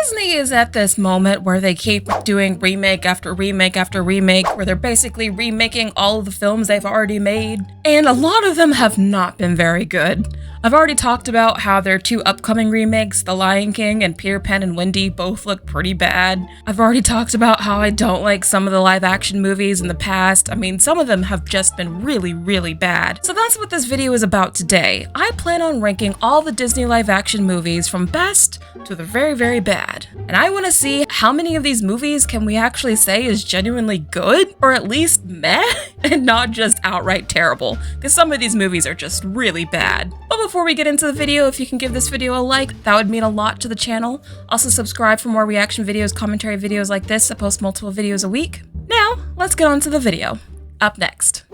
Disney is at this moment where they keep doing remake after remake after remake, where they're basically remaking all of the films they've already made, and a lot of them have not been very good. I've already talked about how their two upcoming remakes, The Lion King and Peter Pan and Wendy, both look pretty bad. I've already talked about how I don't like some of the live action movies in the past. I mean, some of them have just been really, really bad. So that's what this video is about today. I plan on ranking all the Disney live action movies from best to the very, very bad. And I want to see how many of these movies can we actually say is genuinely good, or at least meh, and not just outright terrible, because some of these movies are just really bad. But before we get into the video, if you can give this video a like, that would mean a lot to the channel. Also subscribe for more reaction videos, commentary videos like this. I post multiple videos a week. Now, let's get on to the video. Up next.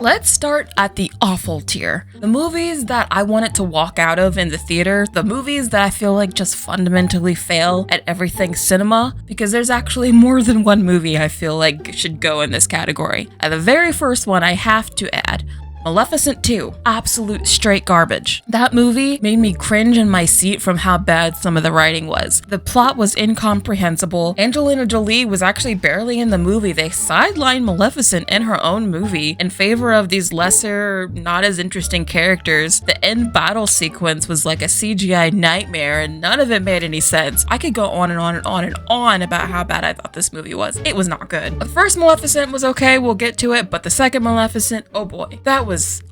Let's start at the awful tier. The movies that I wanted to walk out of in the theater, the movies that I feel like just fundamentally fail at everything cinema, because there's actually more than one movie I feel like should go in this category. And the very first one I have to add, Maleficent 2. Absolute straight garbage. That movie made me cringe in my seat from how bad some of the writing was. The plot was incomprehensible. Angelina Jolie was actually barely in the movie. They sidelined Maleficent in her own movie in favor of these lesser, not as interesting characters. The end battle sequence was like a CGI nightmare and none of it made any sense. I could go on and on and on and on about how bad I thought this movie was. It was not good. The first Maleficent was okay, we'll get to it, but the second Maleficent, oh boy. That was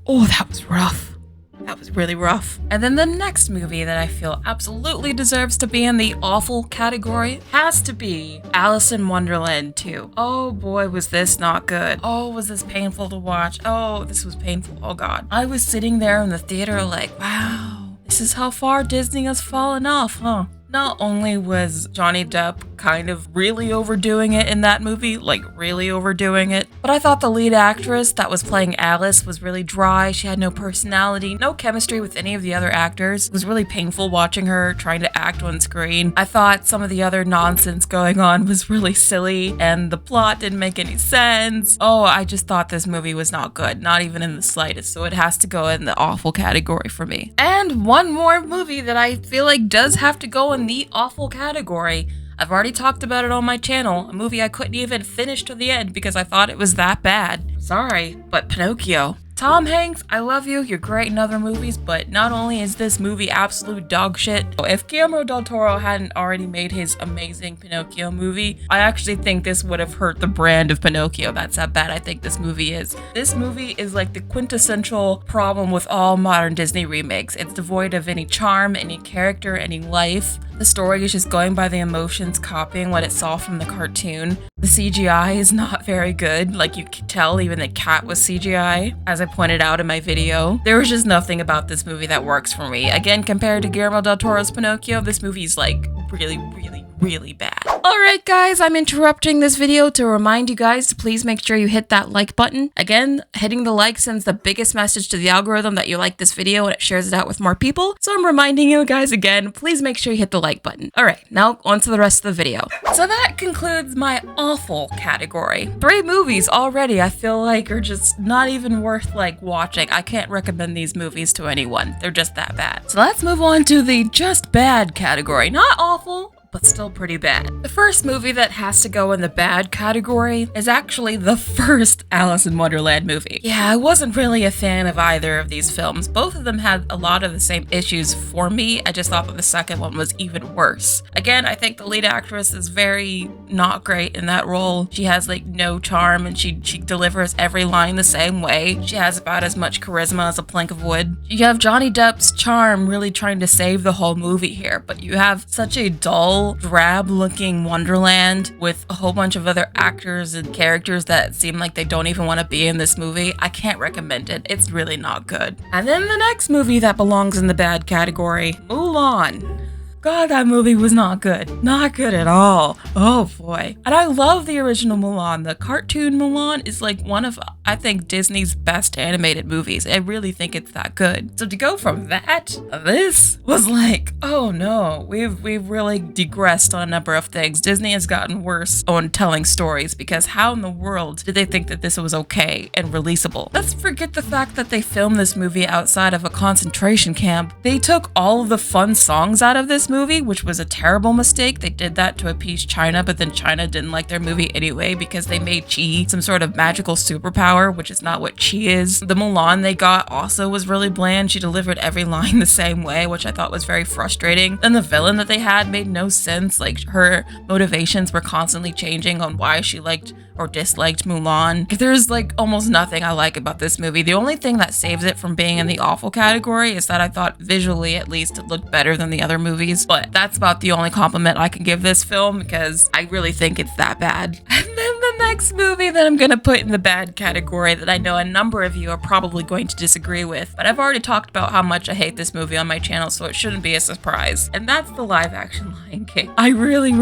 rough. That was really rough. And then the next movie that I feel absolutely deserves to be in the awful category has to be Alice in Wonderland 2. Oh boy, was this not good. Oh, was this painful to watch. Oh, this was painful. Oh god. I was sitting there in the theater like, wow, this is how far Disney has fallen off, huh? Not only was Johnny Depp kind of really overdoing it in that movie, like really overdoing it, but I thought the lead actress that was playing Alice was really dry. She had no personality, no chemistry with any of the other actors. It was really painful watching her trying to act on screen. I thought some of the other nonsense going on was really silly and the plot didn't make any sense. Oh, I just thought this movie was not good, not even in the slightest, so it has to go in the awful category for me. And one more movie that I feel like does have to go in the awful category. I've already talked about it on my channel, a movie I couldn't even finish to the end because I thought it was that bad. Sorry, but Pinocchio. Tom Hanks, I love you, you're great in other movies, but not only is this movie absolute dog shit, if Guillermo del Toro hadn't already made his amazing Pinocchio movie, I actually think this would have hurt the brand of Pinocchio. That's how bad I think this movie is. This movie is like the quintessential problem with all modern Disney remakes. It's devoid of any charm, any character, any life. The story is just going by the emotions, copying what it saw from the cartoon. The CGI is not very good, like you could tell even the cat was CGI, as I pointed out in my video. There was just nothing about this movie that works for me. Again, compared to Guillermo del Toro's Pinocchio, this movie's like really bad. Alright guys, I'm interrupting this video to remind you guys to please make sure you hit that like button. Again, hitting the like sends the biggest message to the algorithm that you like this video and it shares it out with more people. So I'm reminding you guys again, please make sure you hit the like button. Alright, now on to the rest of the video. So that concludes my awful category. 3 movies already I feel like are just not even worth like watching. I can't recommend these movies to anyone. They're just that bad. So let's move on to the just bad category. Not awful, but still pretty bad. The first movie that has to go in the bad category is actually the first Alice in Wonderland movie. Yeah, I wasn't really a fan of either of these films. Both of them had a lot of the same issues for me. I just thought that the second one was even worse. Again, I think the lead actress is very not great in that role. She has like no charm and she delivers every line the same way. She has about as much charisma as a plank of wood. You have Johnny Depp's charm really trying to save the whole movie here, but you have such a dull, drab-looking Wonderland with a whole bunch of other actors and characters that seem like they don't even want to be in this movie. I can't recommend it. It's really not good. And then the next movie that belongs in the bad category, Mulan. God, that movie was not good. Not good at all. Oh boy. And I love the original Mulan. The cartoon Mulan is like one of, I think, Disney's best animated movies. I really think it's that good. So to go from that to this was like, oh no, we've really digressed on a number of things. Disney has gotten worse on telling stories because how in the world did they think that this was okay and releasable? Let's forget the fact that they filmed this movie outside of a concentration camp. They took all of the fun songs out of this movie, which was a terrible mistake. They did that to appease China, but then China didn't like their movie anyway because they made Chi some sort of magical superpower, which is not what Chi is. The Mulan they got also was really bland. She delivered every line the same way, which I thought was very frustrating. Then the villain that they had made no sense. Like her motivations were constantly changing on why she liked or disliked Mulan. There's like almost nothing I like about this movie. The only thing that saves it from being in the awful category is that I thought visually at least it looked better than the other movies, but that's about the only compliment I can give this film because I really think it's that bad. And then the next movie that I'm gonna put in the bad category that I know a number of you are probably going to disagree with, but I've already talked about how much I hate this movie on my channel, so it shouldn't be a surprise. And that's the live action Lion King. I really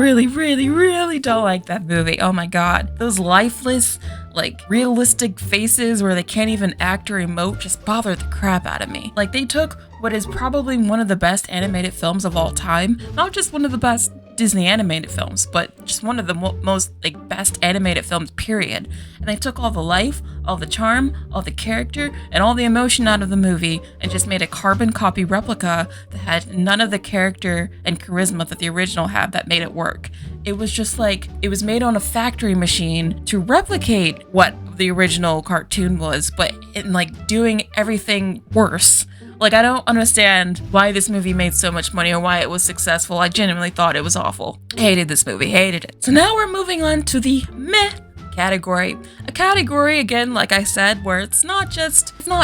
don't like that movie. Oh my god. Those lifeless, like realistic faces where they can't even act or emote just bother the crap out of me. Like they took what is probably one of the best animated films of all time, not just one of the best Disney animated films, but just one of the most like best animated films period, and they took all the life, all the charm, all the character, and all the emotion out of the movie and just made a carbon copy replica that had none of the character and charisma that the original had that made it work. It was just like it was made on a factory machine to replicate what the original cartoon was, but in like doing everything worse. Like, I don't understand why this movie made so much money or why it was successful. I genuinely thought it was awful. Hated this movie, hated it. So now we're moving on to the meh category. A category, again, like I said, where it's not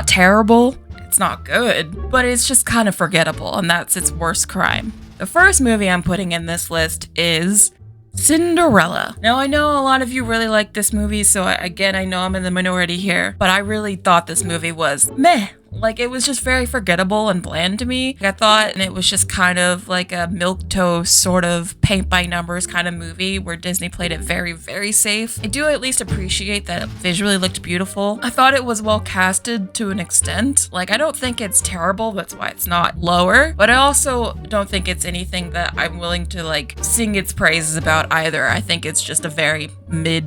terrible, it's not good, but it's just kind of forgettable, and that's its worst crime. The first movie I'm putting in this list is Cinderella. Now, I know a lot of you really like this movie, so again, I know I'm in the minority here, but I really thought this movie was meh. Like, it was just very forgettable and bland to me. I thought, and it was just kind of like a milquetoast sort of paint by numbers kind of movie where Disney played it very safe. I do at least appreciate that it visually looked beautiful. I thought it was well casted to an extent. Like, I don't think it's terrible, that's why it's not lower, but I also don't think it's anything that I'm willing to like sing its praises about either. I think it's just a very meh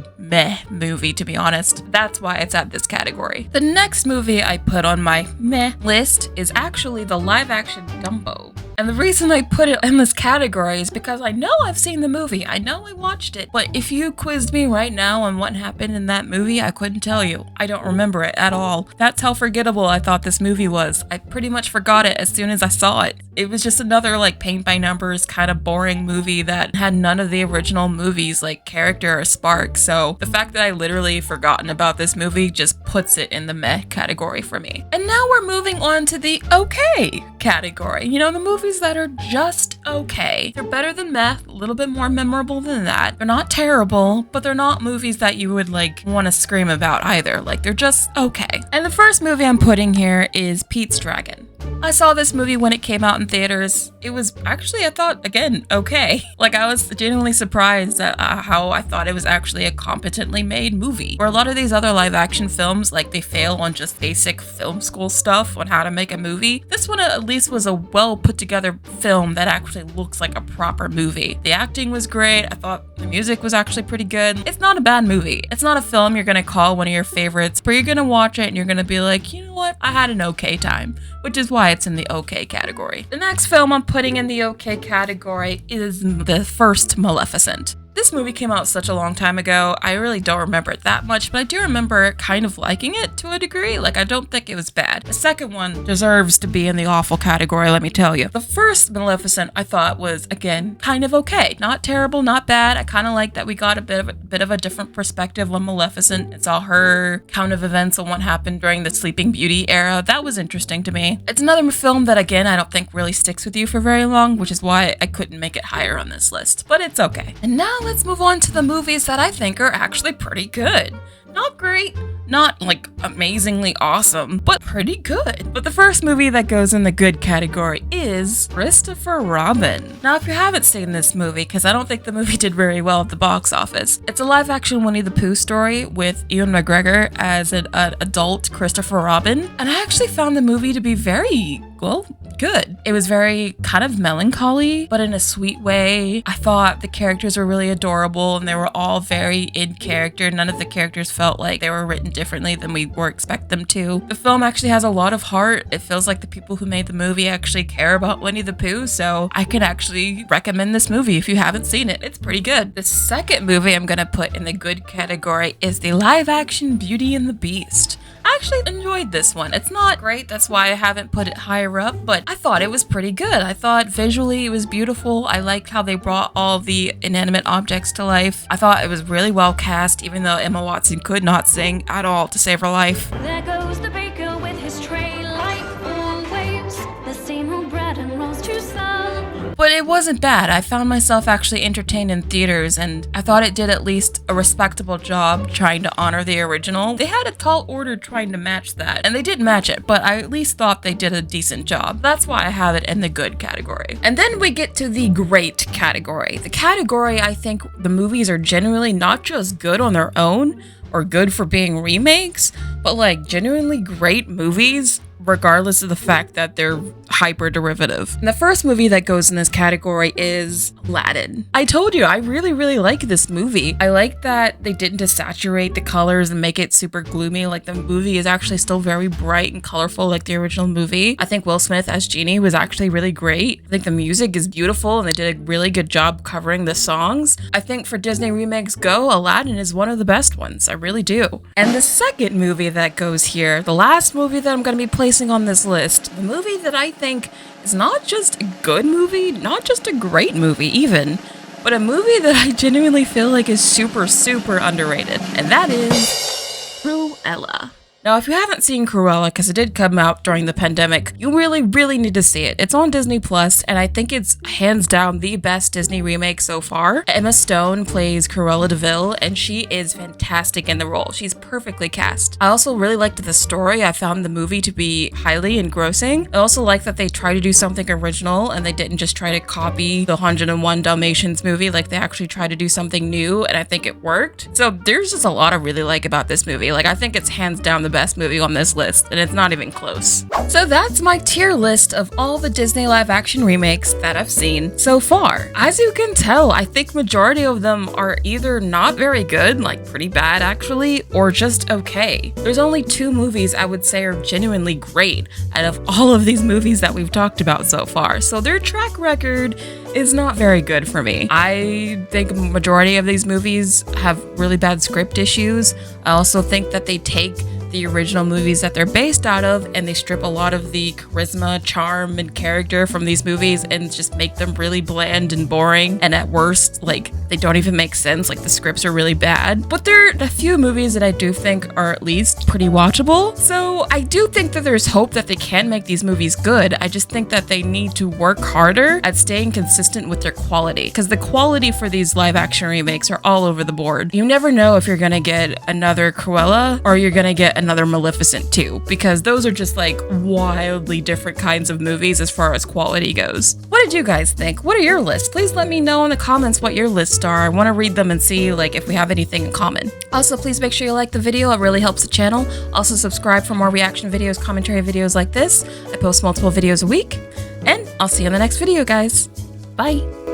movie, to be honest. That's why it's at this category. The next movie I put on my meh list is actually the live action Dumbo. And the reason I put it in this category is because I know I've seen the movie. I know I watched it. But if you quizzed me right now on what happened in that movie, I couldn't tell you. I don't remember it at all. That's how forgettable I thought this movie was. I pretty much forgot it as soon as I saw it. It was just another like paint by numbers kind of boring movie that had none of the original movies like character or spark. So the fact that I literally forgotten about this movie just puts it in the meh category for me. And now we're moving on to the okay category. You know, the movies that are just okay. They're better than meh, a little bit more memorable than that. They're not terrible, but they're not movies that you would like want to scream about either. Like, they're just okay. And the first movie I'm putting here is Pete's Dragon. I saw this movie when it came out in theaters. It was actually, I thought, again, okay. Like, I was genuinely surprised at how I thought it was actually a competently made movie. Where a lot of these other live action films, like, they fail on just basic film school stuff on how to make a movie. This one at least was a well put together film that actually looks like a proper movie. The acting was great. I thought the music was actually pretty good. It's not a bad movie. It's not a film you're gonna call one of your favorites, but you're gonna watch it and you're gonna be like, you know what? I had an okay time, which is why it's in the okay category. The next film I'm putting in the okay category is the first Maleficent. This movie came out such a long time ago, I really don't remember it that much, but I do remember kind of liking it to a degree. Like, I don't think it was bad. The second one deserves to be in the awful category, let me tell you. The first Maleficent I thought was, again, kind of okay. Not terrible, not bad. I kind of like that we got a bit of a different perspective on Maleficent. It's all her count of events on what happened during the Sleeping Beauty era. That was interesting to me. It's another film that, again, I don't think really sticks with you for very long, which is why I couldn't make it higher on this list, but it's okay. And now let's move on to the movies that I think are actually pretty good. Not great, not like amazingly awesome, but pretty good. But the first movie that goes in the good category is Christopher Robin. Now, if you haven't seen this movie, because I don't think the movie did very well at the box office, it's a live action Winnie the Pooh story with Ewan McGregor as an adult Christopher Robin. And I actually found the movie to be very, well, good. It was very kind of melancholy, but in a sweet way. I thought the characters were really adorable and they were all very in character. None of the characters felt like they were written differently than we were expect them to. The film actually has a lot of heart. It feels like the people who made the movie actually care about Winnie the Pooh, so I can actually recommend this movie if you haven't seen it. It's pretty good. The second movie I'm gonna put in the good category is the live action Beauty and the Beast. I actually enjoyed this one. It's not great, that's why I haven't put it higher up, but I thought it was pretty good. I thought visually it was beautiful. I liked how they brought all the inanimate objects to life. I thought it was really well cast, even though Emma Watson could not sing at all to save her life. There goes the baker with his tray like always. The same old bread and rolls to some. But it wasn't bad. I found myself actually entertained in theaters, and I thought it did at least a respectable job trying to honor the original. They had a tall order trying to match that, and they did match it, but I at least thought they did a decent job. That's why I have it in the good category. And then we get to the great category. The category I think the movies are genuinely not just good on their own or good for being remakes, but like genuinely great movies regardless of the fact that they're hyper derivative. And the first movie that goes in this category is Aladdin. I told you, I really like this movie. I like that they didn't desaturate the colors and make it super gloomy. Like the movie is actually still very bright and colorful like the original movie. I think Will Smith as Genie was actually really great. I think the music is beautiful and they did a really good job covering the songs. I think for Disney remakes go, Aladdin is one of the best ones. I really do. And the second movie that goes here, the last movie that I'm going to be placing on this list, the movie that I think is not just a good movie, not just a great movie even, but a movie that I genuinely feel like is super underrated, and that is Cruella. Now, if you haven't seen Cruella, because it did come out during the pandemic, you really need to see it. It's on Disney Plus, and I think it's hands down the best Disney remake so far. Emma Stone plays Cruella de Vil, and she is fantastic in the role. She's perfectly cast. I also really liked the story. I found the movie to be highly engrossing. I also like that they try to do something original, and they didn't just try to copy the 101 Dalmatians movie. Like, they actually tried to do something new, and I think it worked. So there's just a lot I really like about this movie. Like, I think it's hands down the best movie on this list, and it's not even close. So that's my tier list of all the Disney live action remakes that I've seen so far. As you can tell, I think majority of them are either not very good, like pretty bad actually, or just okay. There's only 2 movies I would say are genuinely great out of all of these movies that we've talked about so far, so their track record is not very good for me. I think majority of these movies have really bad script issues. I also think that they take the original movies that they're based out of and they strip a lot of the charisma, charm, and character from these movies and just make them really bland and boring, and at worst, like, they don't even make sense. Like, the scripts are really bad. But there are a few movies that I do think are at least pretty watchable, so I do think that there's hope that they can make these movies good. I just think that they need to work harder at staying consistent with their quality, because the quality for these live action remakes are all over the board. You never know if you're gonna get another Cruella or you're gonna get another Maleficent too, because those are just like wildly different kinds of movies as far as quality goes. What did you guys think? What are your lists? Please let me know in the comments what your lists are. I want to read them and see like if we have anything in common. Also, please make sure you like the video. It really helps the channel. Also, subscribe for more reaction videos, commentary videos like this. I post multiple videos a week, and I'll see you in the next video, guys. Bye.